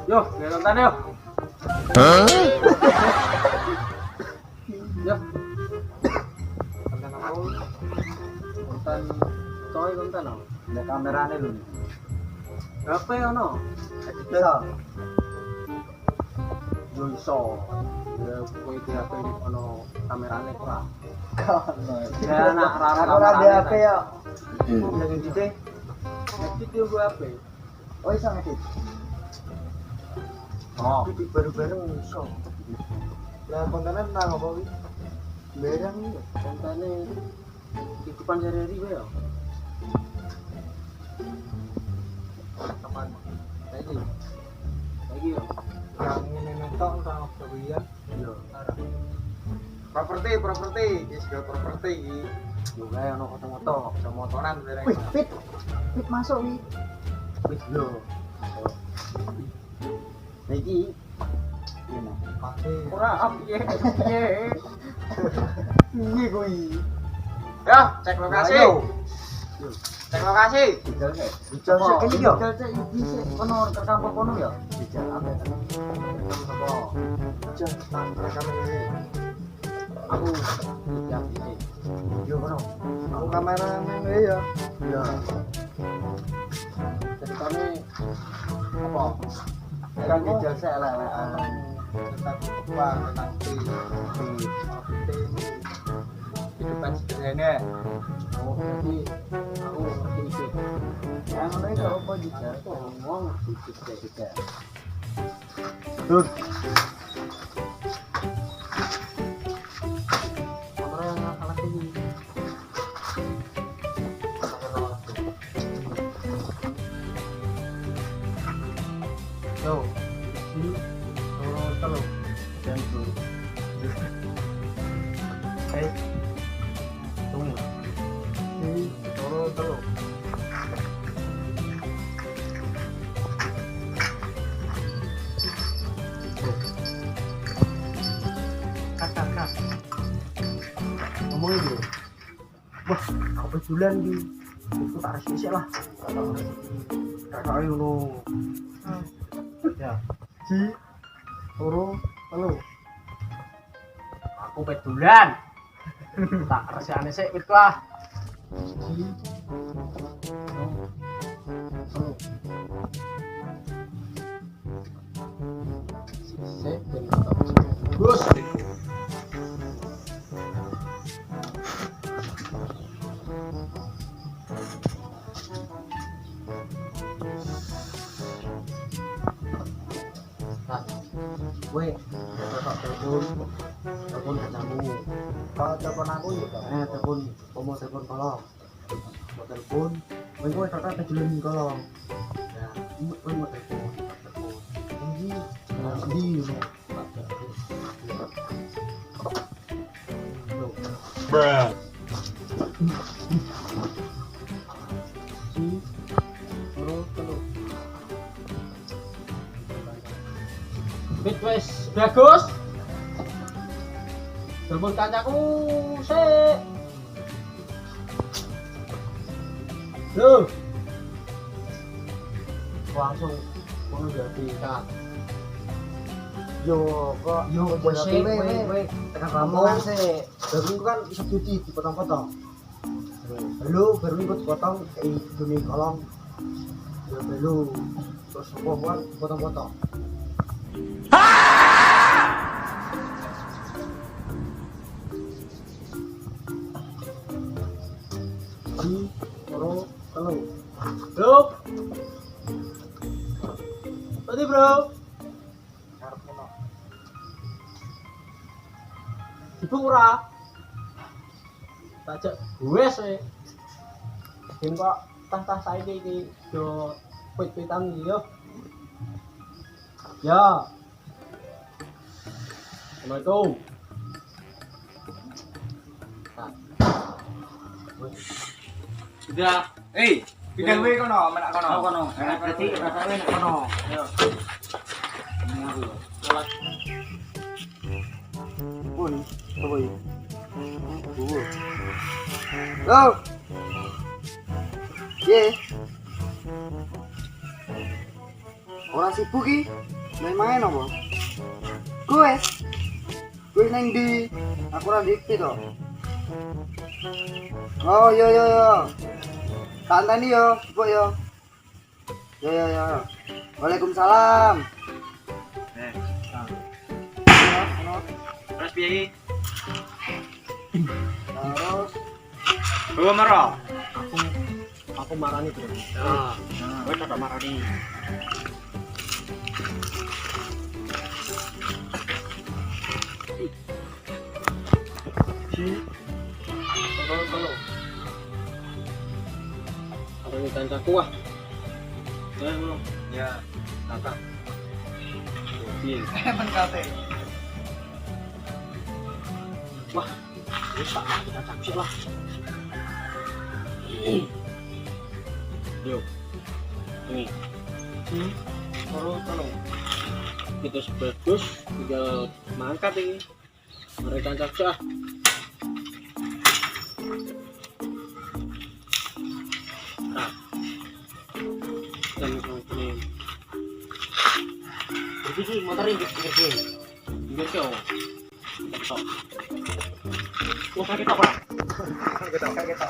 Yo, lihat konten yuk. Hah? Yo. Konten apa? Konten coy konten apa? Ada kamerane lho. HP ono. Bisa. Yo iso. Ya kowe di HP ono kamerane ora. Ya nak rara Ora di HP ya. Lagi gede. Ngedit yo gue HP. Oh iso ngedit. Oh. Iki baru-baru iso. Lah kontennya nang apa iki? Berang iki. Kontene kehidupan sehari-hari wae ya. Teman. Lagi. Lagi yo. Yang ini mentok tang Surabaya. Yo. Properti, iki juga properti iki. Yo kae ono foto-foto, Bisa motoran bareng. Wih, fit masuk wi. wis lho. Iki gimana? Pasti. Ora piye piye. Iki kuwi. Ya, cek lokasi. Ayo. Cek lokasi. Bijal sik. Bijal sik kene yo. Bijal cek iki sik ono rekam apa ono ya? Bijal apa? Apa? Bijal tak rekam ini. Aku ya ini. Yo kono. Aku kamera ngene ya. Ya. Ceritane apa? Kan bijal sik elek-elekan. Tentang apa? Tentang kehidupan sederhana. Oh, jadi aku ngerti dikit. Yang ngono iki apa bijal? Ngomong dikit dikit. Dud. Kamera yang salah ini. Yo, ini turun telu dan turun. Tunggu. Ini turun telu. Kak. Ngomongin dulu. Wah, apa bulan di itu tak resisi lah. Kakak ngono. Ya. Ji. Turu telu. Aku pedulan. Tak resikane sik wit lah. Ji. Telu. Sik ben Gus. Nah, weh, kakak telepon kacamu. Kalau telepon aku ya, Pak. Telepon, mau telepon kolong. Mau telepon, weh gue kakak pejulan kolong. Ya, weh mau telepon. Ini Di, Bruh. wes bagus. Telepon kancaku sik. Loh. Langsung ngono jadi Kak. yo kok Yo wes we tekan Ngomong. ramongan sik. baru itu kan bisa cuci dipotong-potong. Lalu baru ikut potong ke dunia kolong. Ya baru terus buat potong-potong. Di turu telu. Bro. Tadi bro. Arep ngono. Ibu ora. Tak cek wes we. Yen kok tas-tas saiki iki do pit-pitan iki yo. Ya. Assalamualaikum. Sudah. Bidang kowe kono, menak kono. Oh, kono. Berarti rasane nek kono. Ayo. Ini aku yo. Salat. Pun, apa iki? Oh. Ye. Ora sibuk ki. Main-main apa? Gue neng di. Aku ora di to. Oh yo. Tantani yo, sibuk yo. Yo. Waalaikumsalam. Terus piye iki? Terus Oh, marah. Aku marani tuh. Kowe tak marani. Kalau ada yang kancaku wah. Ya, kakak. Piye? Men kate. Wah, wis tak kita cak lah. Yuk. Ini. Kalau kita sebagus tinggal mangkat ini. Mereka cak. Nah. Dan ini. Jadi motor ini gede. Enggak kau. Tok. Wah, sakit apa? Kita.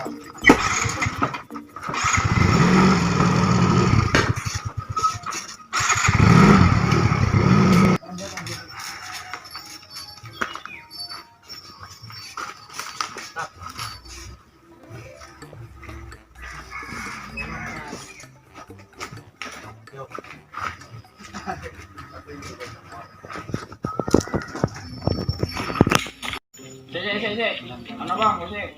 Sik. Ana bang, sik.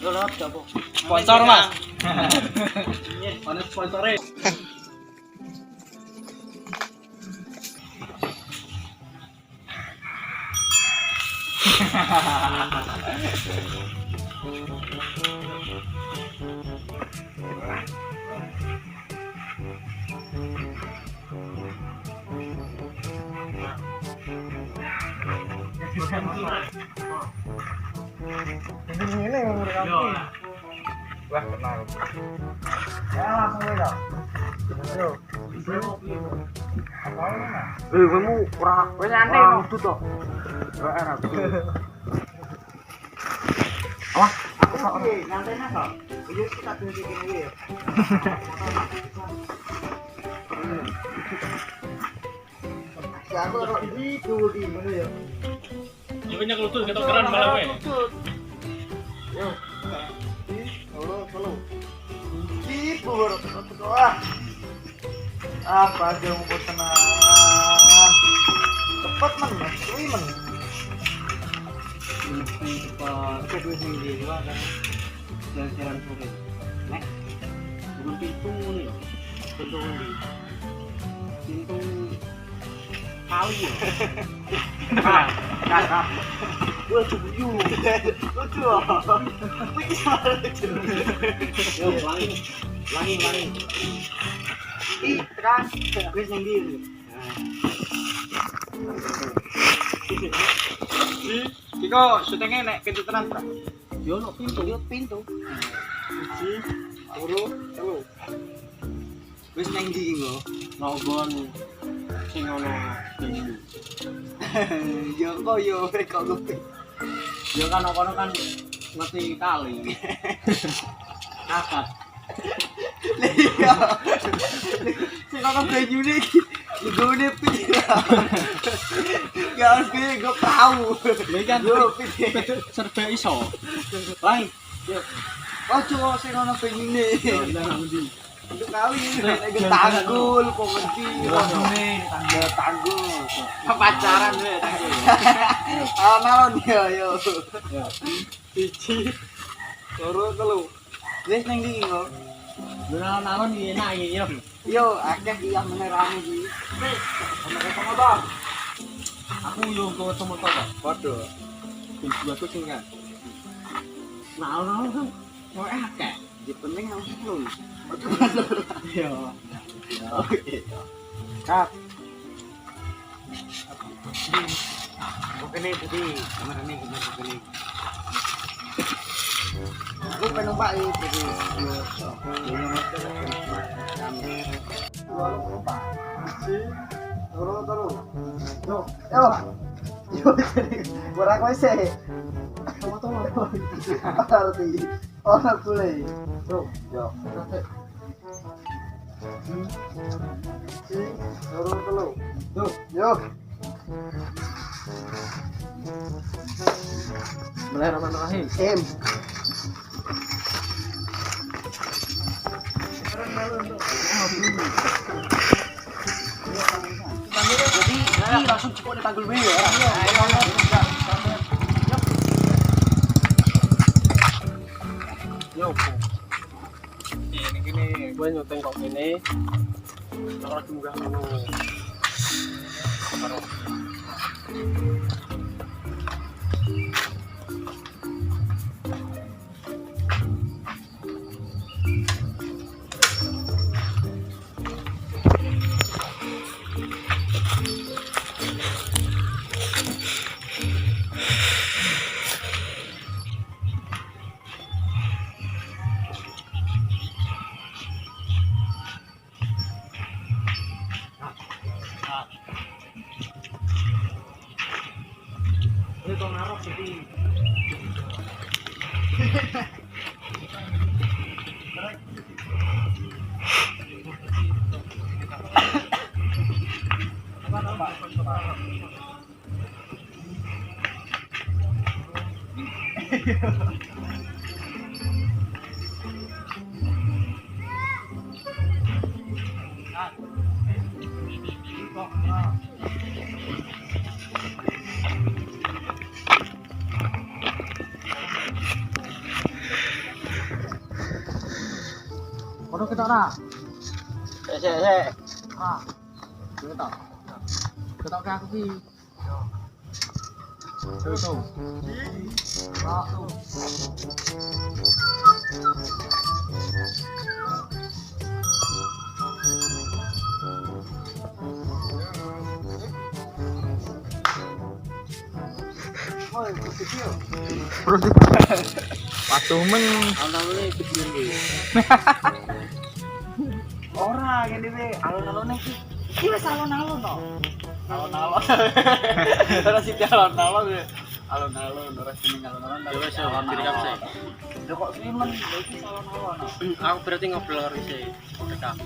Gelap coba. Sponsor, Mas. Mana sponsornya? Ini yang ngerapi. Wah, kenal. Ya langsung we dah. Yo. kamu ora Wis nyantai kok. itu toh. Ora aku. Aku kok nyantai kok. Iya kita tunjukin iki ya. Ya aku kok itu di mana ya? Jadinya kelutut kita keren malah we. Yo. Halo. Ibu baru teko. Apa aja mau tenang. Cepet men, kuwi men. Cepat. Kedua sini gua kan. Jalan-jalan sore. Nek. Turun pintu nih. Pintu ini. Pintu kali ya. Kakak. Gua cuyu. Lucu. Wih, lucu. Yo, langi. Ih, terang. Wis nang ndi. Iko syutingnya nek pintu tenan, Pak. Yo no pintu. Pintu. Siji, loro, telu. Wis nang ndi iki, Ngo? Nonggon sing ono venue. Yo kok yo kok ngopi. Yo kan ono kan ngerti kali. Akad. Iya. Sing kok benyune iki. Nggone pira. Ya harus gue tahu. Lha kan serba iso. Lai. Yo, Ojo sing ono benyune. nang ndi? Itu kali nek tanggul kok ngerti. Tanggul. Pacaran we. Alon yo. Ya. Siji, loro, telu. Wis nang ndi Ngo? Nalon iki enak iki yo. Yo, akeh iya menerane iki. Ono ketemu. Aku yo go temu to kok. Padha. Kunci aku sing kan. Nalon kan kok akeh. Di penting harus lu. Yo. Oke. Kak. Oke nih, jadi kamera nih kita begini. Aku pengen numpak jadi yo ora kowe sih tolong arti ora boleh yo yo Bismillahirrahmanirrahim. Jadi langsung cukup dipanggil dulu ya. Yo. Ini gini, gue nyuteng kok ini. Kalau juga ngono. Ini kok ngarep jadi. Kono kita ora. Sik. Ah. Kita. Kita ke aku ki. Tuh. Ah, tuh. Oi, video. Waduh men. Alun-alune video iki. Ora ngene we, alon-alone iki. Iki wis alon-alon to. Alon-alon. Ora sih alon-alon. Alon-alon ora jeneng alon-alon. Ya wis hampir kabeh. Lho kok slimen, lho iki alon-alon. Aku berarti ngobrol karo isi. Dekam.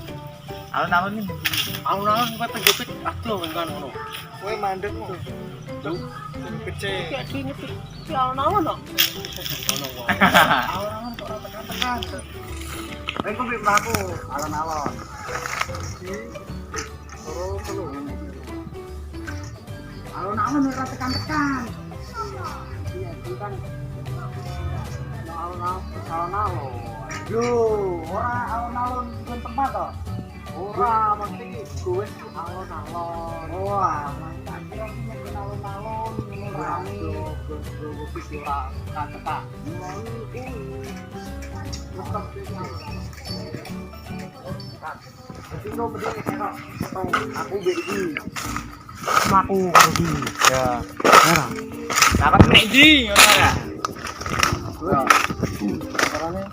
Alon-alon iki. Alon-alon kowe penjepit aduh kan ngono. Kowe mandek kok. Kece. Kayak gini tuh. Iki alon-alon to. Ngono kok. Alon-alon kok ora tekan-tekan. Kowe kok mbek aku alon-alon. Alon-alon ora tekan-tekan. Iya, itu kan alon-alon. Yo, ora alon-alon bukan tempat toh. Ora, maksudnya gue alon-alon. Wah, mantap. Dia punya alon-alon, rame. Gue pikir ora tekan-tekan. Jadi lo berdiri kena, aku berdiri. Aku berdiri. Ya. Merah. Dapat nek ndi ngono ya. Caranya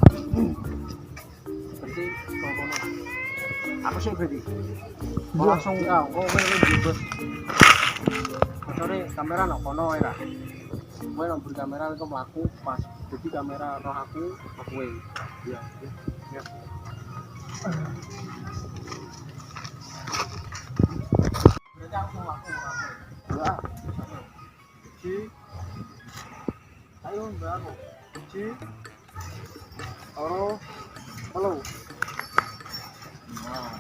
seperti kono. Aku sih berdiri. Mau langsung ya, kowe bebas. Sore kamera nang kono wae ra. Kowe nang buri kamera iku mlaku pas jadi kamera roh aku kowe. Iya, iya. Berarti aku mlaku. Ya. Ci. Ayo mbak aku. Ci. Oro. Halo. Nah.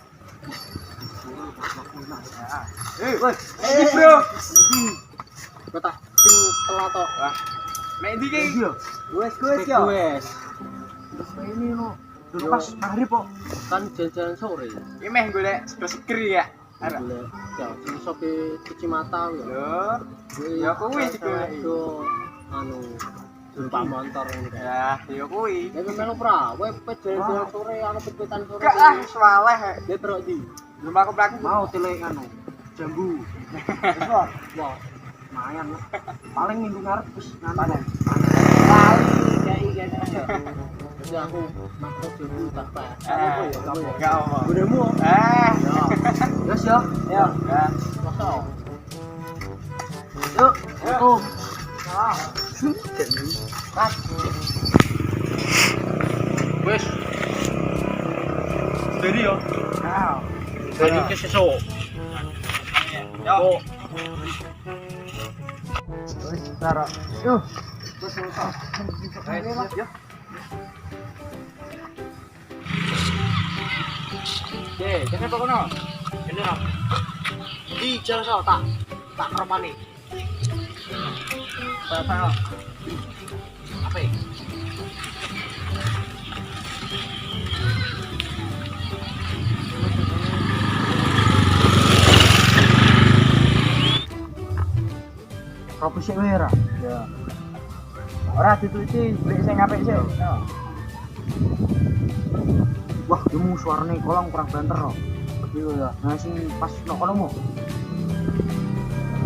Woi, bro. Kok tak ting telat tok. Wah. Nek ndi ki? Iya. Wes ya. Wes. Terus ini no. Dulu pas maghrib kok. Kan jalan-jalan sore. Iki meh golek seger ya. Arek. Boleh. Ya, sing sopi cuci mata ya. Lho. Ya kuwi digoleki. Itu anu numpak motor ini kan. Ya kuwi. Ya melu pra, kowe jalan-jalan sore anu pepetan sore. Gak ah, swaleh. Dia terus di Belum aku mlaku mau telek anu. jambu. Wis wae. Wah, lumayan lah. Paling minggu ngarep wis panen. Lali kayak ya. Jadi aku makan jambu tak pas. Apa ya? Enggak apa. Gunemu. Yes ya. Ya. Kosong. Yuk, yuk. Wes. Dari yo. Nah. Dari ke sesuk. Yo. Wis tara. Yo. Oke, jangan apa kono. Ini ram. Di jalan tak keremani. Apa? Apa? Kopi sik wae ra. Ya. Ora dituti beli sing apik sih. Yo. Wah, kamu suarane kolong kurang banter kok. Iya ya. Nah sing pas nok kono mu.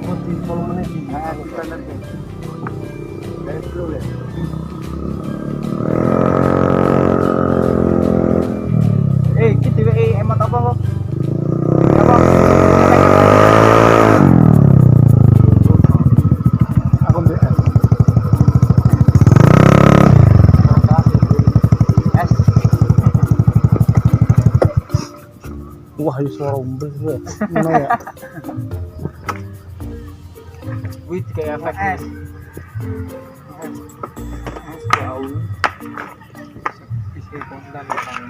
Mau di 10 menit di. Nah, kita nanti. Dari dulu ya. Iki dhewe emot apa kok? Apa? Aku BS. Wah, ini suara umbel gue. Mana ya? Wih, kayak efek Es. jauh. Bisa kontan tentang.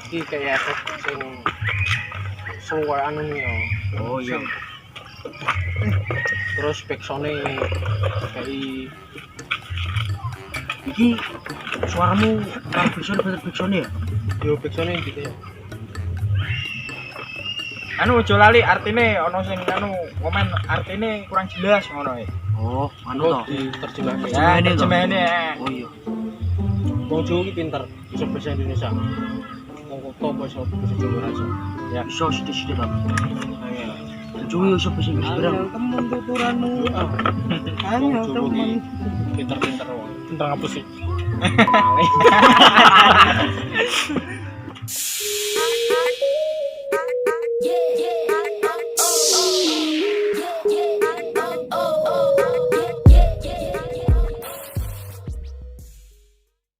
Ini kayak efek sing suara anu nih. Oh iya. Terus backsound-nya kayak Iki suaramu kurang backsound ya? yo backsound-nya gitu ya. Anu ojo lali artine ana sing anu komen artine kurang jelas ngono e. Oh, Anu diterjemahkan. Ya, Terjemahane toh? terjemahane. Oh iya. Wong Jawa iki pinter, bisa bahasa Indonesia. Wong kota bahasa Jawa aja. Ya, iso sithik-sithik tapi. Angel. Cuy iso bisa Inggris berang. Temen tuturanmu. Angel temen. Pinter-pinter wong. Pinter ngapus sih.